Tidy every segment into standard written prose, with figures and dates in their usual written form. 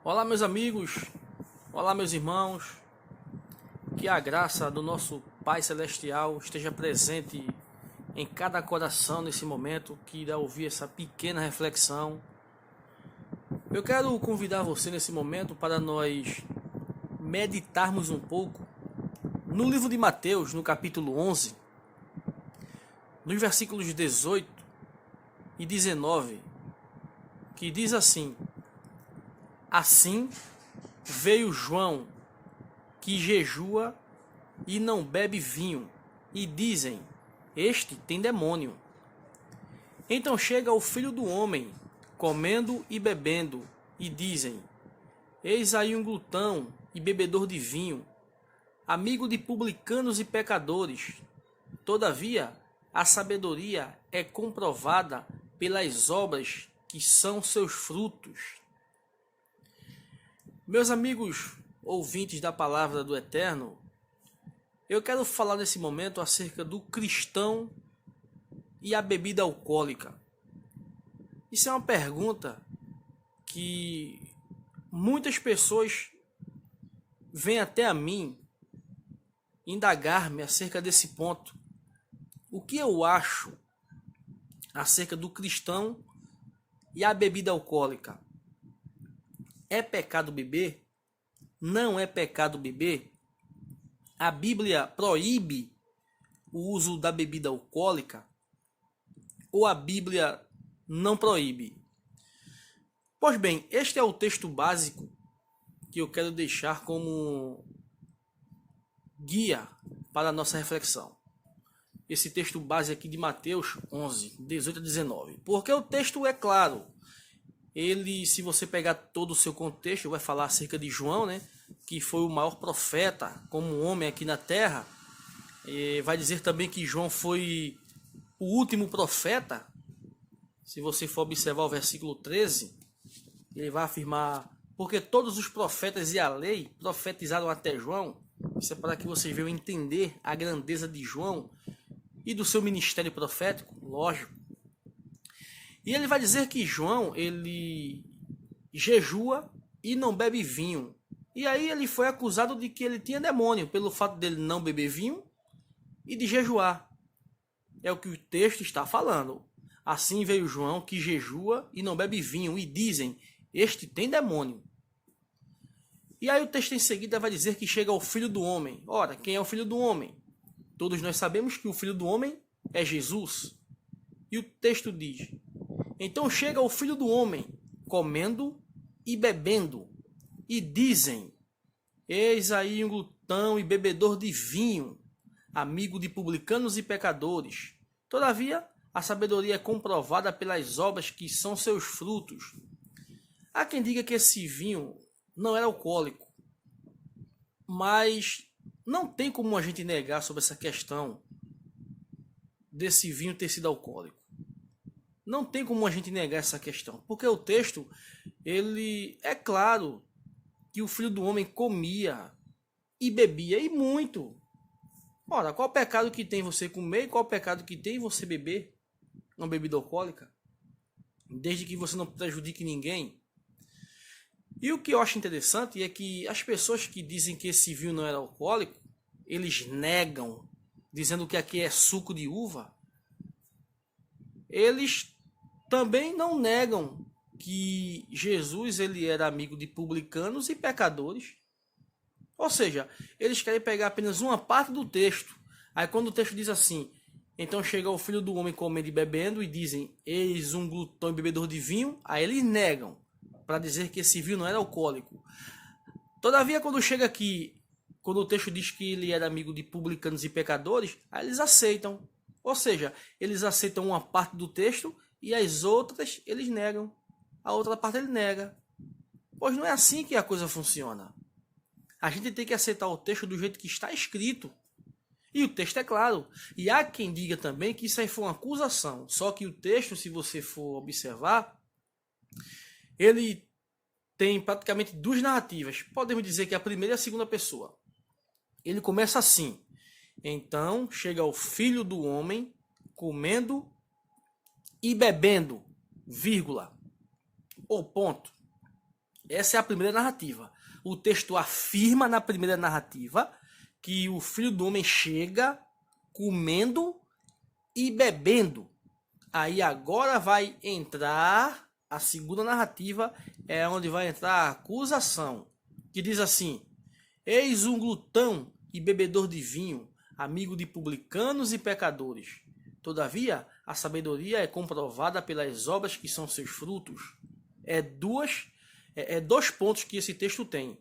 Olá, meus amigos, olá, meus irmãos, que a graça do nosso Pai Celestial esteja presente em cada coração nesse momento que irá ouvir essa pequena reflexão. Eu quero convidar você nesse momento para nós meditarmos um pouco no livro de Mateus, no capítulo 11, nos versículos 18 e 19, que diz assim: Assim veio João, que jejua e não bebe vinho, e dizem: Este tem demônio. Então chega o Filho do Homem, comendo e bebendo, e dizem: Eis aí um glutão e bebedor de vinho, amigo de publicanos e pecadores. Todavia, a sabedoria é comprovada pelas obras que são seus frutos. Meus amigos ouvintes da Palavra do Eterno, eu quero falar nesse momento acerca do cristão e a bebida alcoólica. Isso é uma pergunta que muitas pessoas vêm até a mim indagar-me acerca desse ponto. O que eu acho acerca do cristão e a bebida alcoólica? É pecado beber? Não é pecado beber? A Bíblia proíbe o uso da bebida alcoólica? Ou a Bíblia não proíbe? Pois bem, este é o texto básico que eu quero deixar como guia para a nossa reflexão. Esse texto base aqui de Mateus 11, 18 a 19. Porque o texto é claro. Ele, se você pegar todo o seu contexto, vai falar acerca de João, né, que foi o maior profeta como homem aqui na terra. E vai dizer também que João foi o último profeta. Se você for observar o versículo 13, ele vai afirmar: porque todos os profetas e a lei profetizaram até João. Isso é para que vocês venham entender a grandeza de João e do seu ministério profético, lógico. E ele vai dizer que João, ele jejua e não bebe vinho. E aí ele foi acusado de que ele tinha demônio, pelo fato dele não beber vinho e de jejuar. É o que o texto está falando. Assim veio João, que jejua e não bebe vinho, e dizem: Este tem demônio. E aí o texto em seguida vai dizer que chega o Filho do Homem. Ora, quem é o Filho do Homem? Todos nós sabemos que o Filho do Homem é Jesus. E o texto diz: Então chega o Filho do Homem, comendo e bebendo, e dizem: Eis aí um glutão e bebedor de vinho, amigo de publicanos e pecadores. Todavia, a sabedoria é comprovada pelas obras que são seus frutos. Há quem diga que esse vinho não era alcoólico, mas não tem como a gente negar sobre essa questão desse vinho ter sido alcoólico. Não tem como a gente negar essa questão, porque o texto, ele é claro que o Filho do Homem comia e bebia, e muito. Ora, qual o pecado que tem você comer e qual o pecado que tem você beber uma bebida alcoólica? Desde que você não prejudique ninguém. E o que eu acho interessante é que as pessoas que dizem que esse vinho não era alcoólico, eles negam, dizendo que aqui é suco de uva. Eles também não negam que Jesus ele era amigo de publicanos e pecadores. Ou seja, eles querem pegar apenas uma parte do texto. Aí quando o texto diz assim: Então chega o Filho do Homem comendo e bebendo, e dizem: Eis um glutão e bebedor de vinho. Aí eles negam, para dizer que esse vinho não era alcoólico. Todavia, quando chega aqui, quando o texto diz que ele era amigo de publicanos e pecadores, aí eles aceitam. Ou seja, eles aceitam uma parte do texto e as outras eles negam. A outra parte ele nega. Pois não é assim que a coisa funciona. A gente tem que aceitar o texto do jeito que está escrito. E o texto é claro. E há quem diga também que isso aí foi uma acusação. Só que o texto, se você for observar, ele tem praticamente duas narrativas. Podemos dizer que a primeira e a segunda pessoa. Ele começa assim: Então chega o Filho do Homem comendo e bebendo, vírgula, ou ponto. Essa é a primeira narrativa. O texto afirma na primeira narrativa que o Filho do Homem chega comendo e bebendo. Aí agora vai entrar a segunda narrativa, é onde vai entrar a acusação, que diz assim: eis um glutão e bebedor de vinho, amigo de publicanos e pecadores. Todavia, a sabedoria é comprovada pelas obras que são seus frutos. Dois pontos que esse texto tem.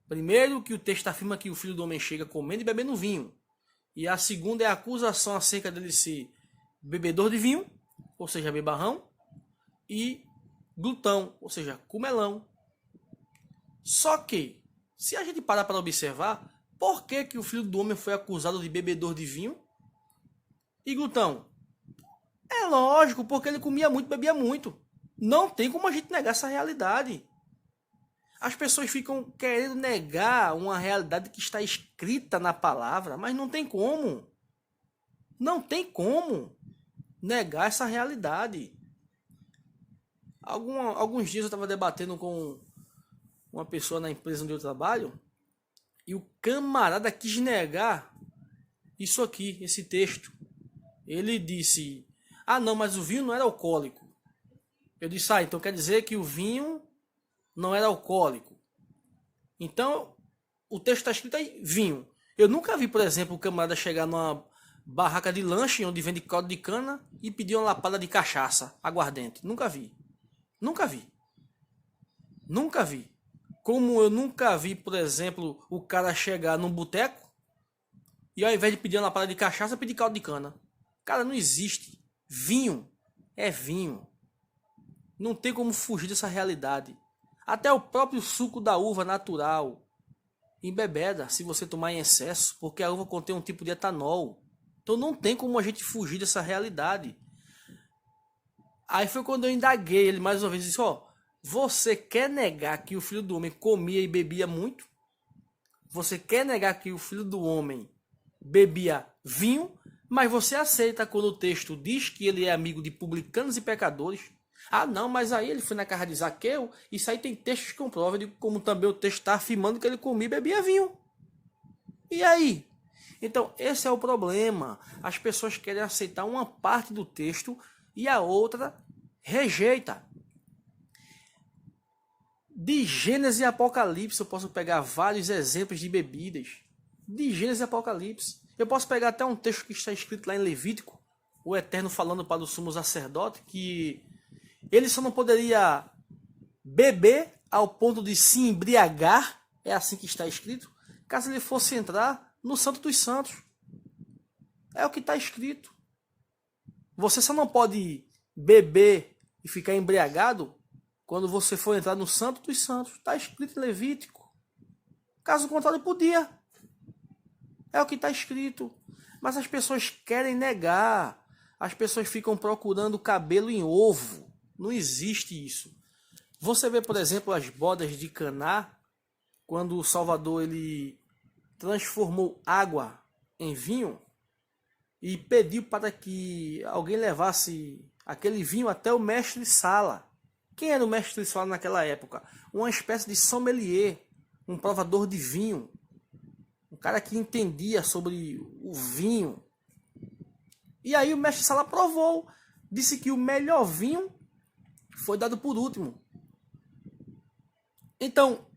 Primeiro, que o texto afirma que o Filho do Homem chega comendo e bebendo vinho. E a segunda é a acusação acerca dele ser bebedor de vinho, ou seja, bebarrão, e glutão, ou seja, comelão. Só que, se a gente parar para observar, por que o Filho do Homem foi acusado de bebedor de vinho e glutão? É lógico, porque ele comia muito, bebia muito. Não tem como a gente negar essa realidade. As pessoas ficam querendo negar uma realidade que está escrita na palavra, mas não tem como. Não tem como negar essa realidade. Alguns dias eu estava debatendo com uma pessoa na empresa onde eu trabalho e o camarada quis negar isso aqui, esse texto. Ele disse: ah não, mas o vinho não era alcoólico. Eu disse: ah, então quer dizer que o vinho não era alcoólico. Então, o texto está escrito aí, vinho. Eu nunca vi, por exemplo, o camarada chegar numa barraca de lanche onde vende caldo de cana e pedir uma lapada de cachaça, aguardente. Nunca vi. Nunca vi. Nunca vi. Como eu nunca vi, por exemplo, o cara chegar num boteco e ao invés de pedir uma lapada de cachaça, pedir caldo de cana. Cara, não existe. Vinho é vinho. Não tem como fugir dessa realidade. Até o próprio suco da uva natural embebeda se você tomar em excesso, porque a uva contém um tipo de etanol. Então não tem como a gente fugir dessa realidade. Aí foi quando eu indaguei ele mais uma vez e disse: ó, você quer negar que o Filho do Homem comia e bebia muito? Você quer negar que o Filho do Homem bebia vinho? Mas você aceita quando o texto diz que ele é amigo de publicanos e pecadores? Ah não, mas aí ele foi na casa de Zaqueu, isso aí tem textos que comprovam, como também o texto está afirmando que ele comia e bebia vinho. E aí? Então esse é o problema. As pessoas querem aceitar uma parte do texto e a outra rejeita. De Gênesis e Apocalipse eu posso pegar vários exemplos de bebidas. De Gênesis e Apocalipse. Eu posso pegar até um texto que está escrito lá em Levítico, o Eterno falando para o sumo sacerdote que ele só não poderia beber ao ponto de se embriagar, é assim que está escrito, caso ele fosse entrar no Santo dos Santos. É o que está escrito. Você só não pode beber e ficar embriagado quando você for entrar no Santo dos Santos. Está escrito em Levítico. Caso contrário, podia. É o que está escrito. Mas as pessoas querem negar. As pessoas ficam procurando cabelo em ovo. Não existe isso. Você vê, por exemplo, as bodas de Caná, quando o Salvador ele transformou água em vinho e pediu para que alguém levasse aquele vinho até o mestre-sala. Quem era o mestre-sala naquela época? Uma espécie de sommelier, um provador de vinho, um cara que entendia sobre o vinho. E aí o mestre-sala provou, disse que o melhor vinho foi dado por último. Então,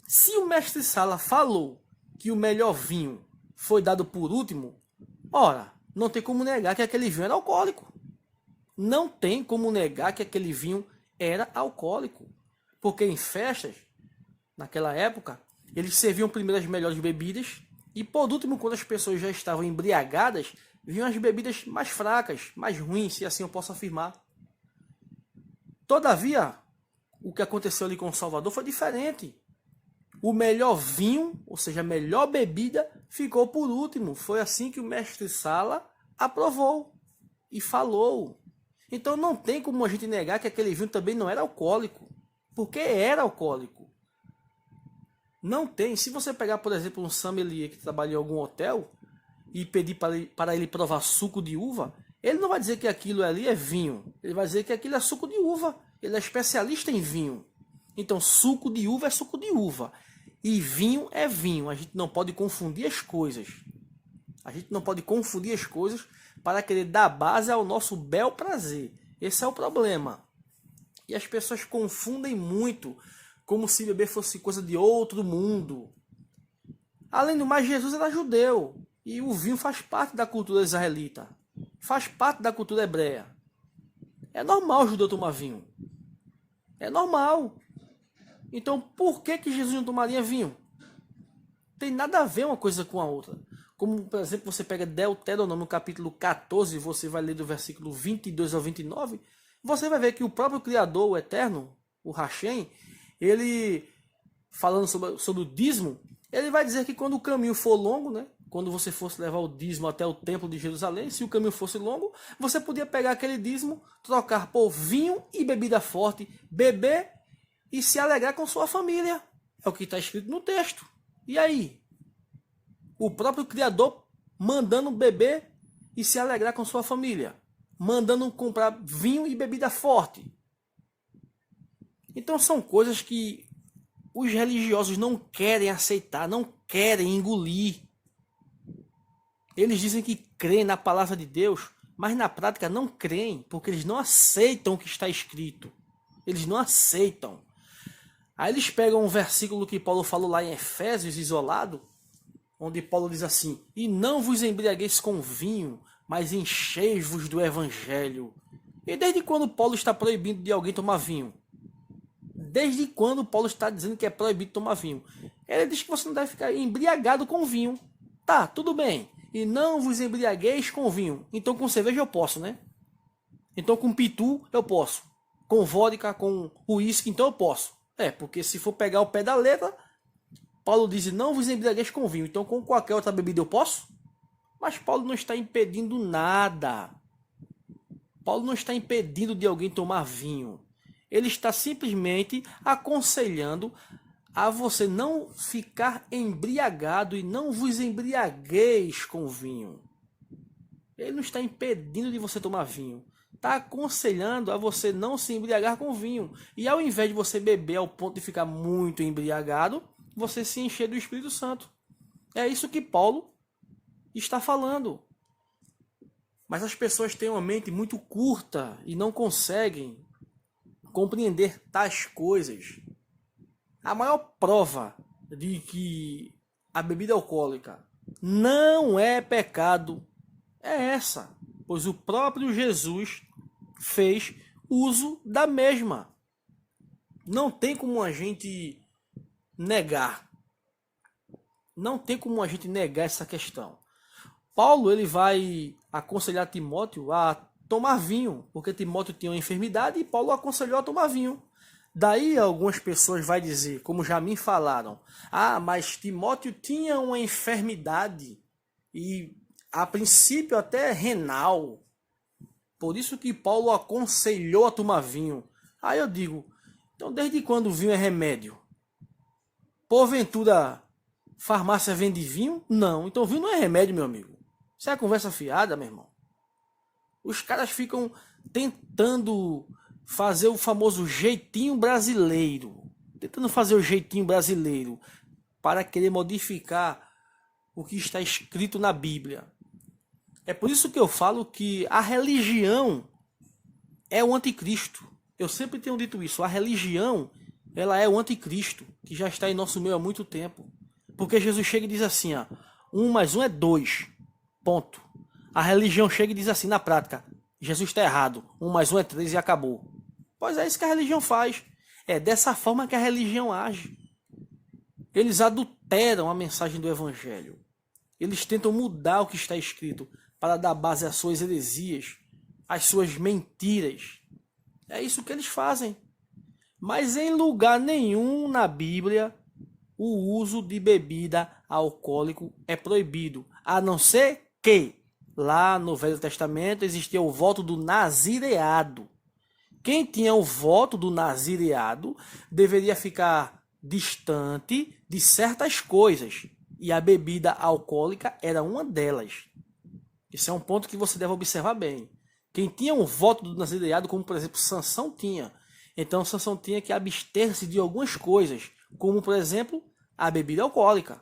se o mestre-sala falou que o melhor vinho foi dado por último, ora, não tem como negar que aquele vinho era alcoólico. Não tem como negar que aquele vinho era alcoólico. Porque em festas, naquela época, eles serviam primeiro as melhores bebidas e por último, quando as pessoas já estavam embriagadas, vinham as bebidas mais fracas, mais ruins, se assim eu posso afirmar. Todavia, o que aconteceu ali com o Salvador foi diferente. O melhor vinho, ou seja, a melhor bebida, ficou por último. Foi assim que o mestre-sala aprovou e falou. Então não tem como a gente negar que aquele vinho também não era alcoólico. Porque era alcoólico. Não tem. Se você pegar, por exemplo, um sommelier que trabalha em algum hotel e pedir para ele provar suco de uva, ele não vai dizer que aquilo ali é vinho. Ele vai dizer que aquilo é suco de uva. Ele é especialista em vinho. Então, suco de uva é suco de uva. E vinho é vinho. A gente não pode confundir as coisas. A gente não pode confundir as coisas para querer dar base ao nosso bel prazer. Esse é o problema. E as pessoas confundem muito, como se beber fosse coisa de outro mundo. Além do mais, Jesus era judeu. E o vinho faz parte da cultura israelita. Faz parte da cultura hebreia. É normal o judeu tomar vinho. É normal. Então, por que Jesus não tomaria vinho? Tem nada a ver uma coisa com a outra. Como, por exemplo, você pega Deuteronômio no capítulo 14, você vai ler do versículo 22 ao 29, você vai ver que o próprio Criador, o Eterno, o Hashem, ele, falando sobre o dízimo, ele vai dizer que quando o caminho for longo, né, quando você fosse levar o dízimo até o templo de Jerusalém, se o caminho fosse longo, você podia pegar aquele dízimo, trocar por vinho e bebida forte, beber e se alegrar com sua família. É o que está escrito no texto. E aí? O próprio Criador mandando beber e se alegrar com sua família. Mandando comprar vinho e bebida forte. Então são coisas que os religiosos não querem aceitar, não querem engolir. Eles dizem que creem na palavra de Deus, mas na prática não creem, porque eles não aceitam o que está escrito. Eles não aceitam. Aí eles pegam um versículo que Paulo falou lá em Efésios, isolado, onde Paulo diz assim: e não vos embriagueis com vinho, mas encheis-vos do evangelho. E desde quando Paulo está proibindo de alguém tomar vinho? Desde quando Paulo está dizendo que é proibido tomar vinho? Ele diz que você não deve ficar embriagado com vinho. Tá, tudo bem. E não vos embriagueis com vinho. Então com cerveja eu posso, né? Então com pitu eu posso. Com vodka, com uísque, então eu posso. Porque se for pegar o pé da letra, Paulo diz: não vos embriagueis com vinho. Então com qualquer outra bebida eu posso? Mas Paulo não está impedindo nada. Paulo não está impedindo de alguém tomar vinho. Ele está simplesmente aconselhando a você não ficar embriagado e não vos embriagueis com vinho. Ele não está impedindo de você tomar vinho. Está aconselhando a você não se embriagar com vinho. E ao invés de você beber ao ponto de ficar muito embriagado, você se encher do Espírito Santo. É isso que Paulo está falando. Mas as pessoas têm uma mente muito curta e não conseguem compreender tais coisas. A maior prova de que a bebida alcoólica não é pecado é essa, pois o próprio Jesus fez uso da mesma. Não tem como a gente negar. Não tem como a gente negar essa questão. Paulo ele vai aconselhar Timóteo a tomar vinho, porque Timóteo tinha uma enfermidade e Paulo aconselhou a tomar vinho. Daí algumas pessoas vão dizer, como já me falaram: mas Timóteo tinha uma enfermidade e a princípio até renal. Por isso que Paulo aconselhou a tomar vinho. Aí eu digo: então desde quando o vinho é remédio? Porventura farmácia vende vinho? Não. Então vinho não é remédio, meu amigo. Isso é conversa fiada, meu irmão. Os caras ficam tentando fazer o famoso jeitinho brasileiro. Tentando fazer o jeitinho brasileiro para querer modificar o que está escrito na Bíblia. É por isso que eu falo que a religião é o anticristo. Eu sempre tenho dito isso. A religião, ela é o anticristo, que já está em nosso meio há muito tempo. Porque Jesus chega e diz assim: 1 mais 1 é 2. Ponto. A religião chega e diz assim na prática: Jesus está errado. 1 mais 1 é 3 e acabou. Pois é isso que a religião faz. É dessa forma que a religião age. Eles adulteram a mensagem do evangelho. Eles tentam mudar o que está escrito para dar base às suas heresias, às suas mentiras. É isso que eles fazem. Mas em lugar nenhum na Bíblia o uso de bebida alcoólica é proibido, a não ser que lá no Velho Testamento existia o voto do nazireado. Quem tinha o voto do nazireado deveria ficar distante de certas coisas, e a bebida alcoólica era uma delas. Esse é um ponto que você deve observar bem. Quem tinha um voto do nazireado, como por exemplo Sansão tinha, Então Sansão tinha que abster-se de algumas coisas, como por exemplo a bebida alcoólica,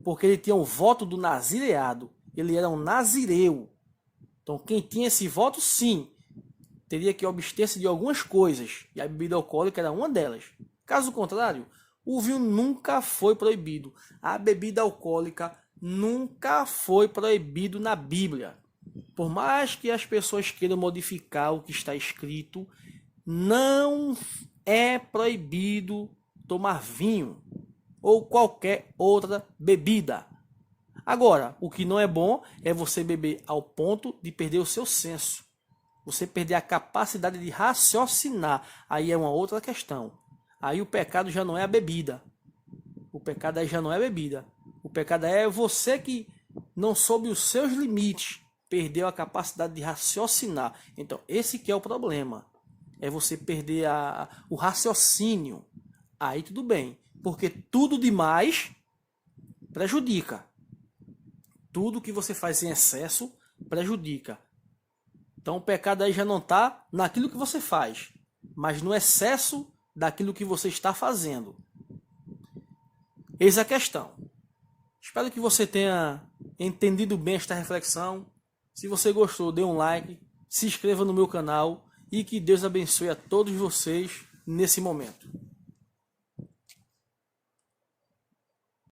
porque ele tinha o voto do nazireado, ele era um nazireu. Então quem tinha esse voto, sim, teria que abster-se de algumas coisas, e a bebida alcoólica era uma delas. Caso contrário, o vinho nunca foi proibido. A bebida alcoólica nunca foi proibido na Bíblia. Por mais que as pessoas queiram modificar o que está escrito, não é proibido tomar vinho ou qualquer outra bebida. Agora, o que não é bom é você beber ao ponto de perder o seu senso. Você perder a capacidade de raciocinar. Aí é uma outra questão. Aí o pecado já não é a bebida. O pecado aí já não é a bebida. O pecado é você que não soube os seus limites, perdeu a capacidade de raciocinar. Então, esse que é o problema. É você perder o raciocínio. Aí tudo bem. Porque tudo demais prejudica. Tudo que você faz em excesso prejudica. Então o pecado aí já não está naquilo que você faz, mas no excesso daquilo que você está fazendo. Eis a questão. Espero que você tenha entendido bem esta reflexão. Se você gostou, dê um like, se inscreva no meu canal e que Deus abençoe a todos vocês nesse momento.